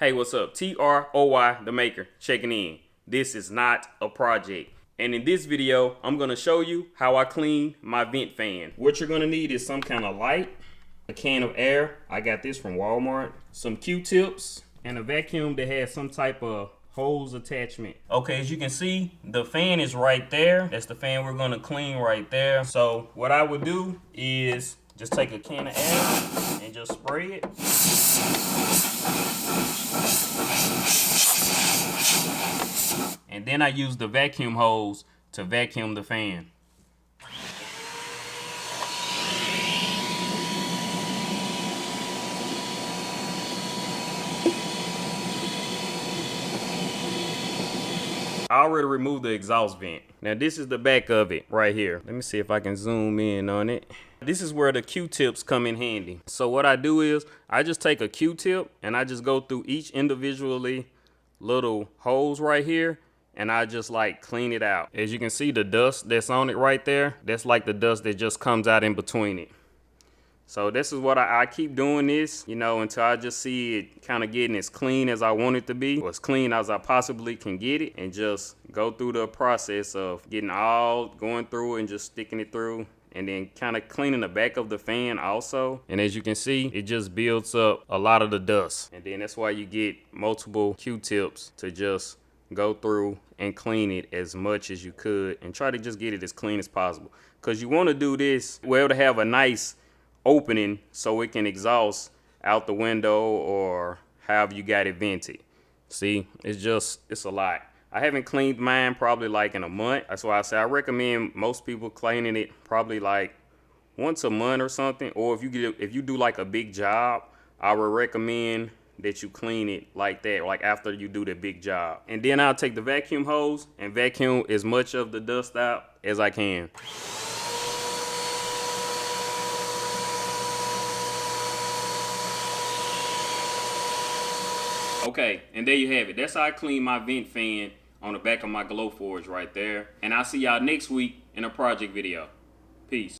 Hey, what's up? TROY, the maker, checking in. This is not a project. And in this video, I'm gonna show you how I clean my vent fan. What you're gonna need is some kind of light, a can of air. I got this from Walmart. Some Q-tips, and a vacuum that has some type of hose attachment. Okay, as you can see, the fan is right there. That's the fan we're gonna clean right there. So what I would do is just take a can of air and just spray it. And then I use the vacuum hose to vacuum the fan. I already removed the exhaust vent. Now this is the back of it right here. Let me see if I can zoom in on it. This is where the Q-tips come in handy. So what I do is I just take a Q-tip and I just go through each individually little holes right here, and I just like clean it out. As you can see, the dust that's on it right there, that's like the dust that just comes out in between it. So this is what I keep doing this, you know, until I just see it kind of getting as clean as I want it to be, or as clean as I possibly can get it, and just go through the process of going through it and just sticking it through, and then kind of cleaning the back of the fan also. And as you can see, it just builds up a lot of the dust. And then that's why you get multiple Q-tips to just go through and clean it as much as you could, and try to just get it as clean as possible. Because you want to do this well to have a nice opening so it can exhaust out the window or however you got it vented. See, it's a lot. I haven't cleaned mine probably like in a month. That's why I say I recommend most people cleaning it probably like once a month or something. Or if you do like a big job, I would recommend that you clean it like that, like after you do the big job. And then I'll take the vacuum hose and vacuum as much of the dust out as I can. Okay, and there you have it. That's how I clean my vent fan on the back of my Glowforge right there. And I'll see y'all next week in a project video. Peace.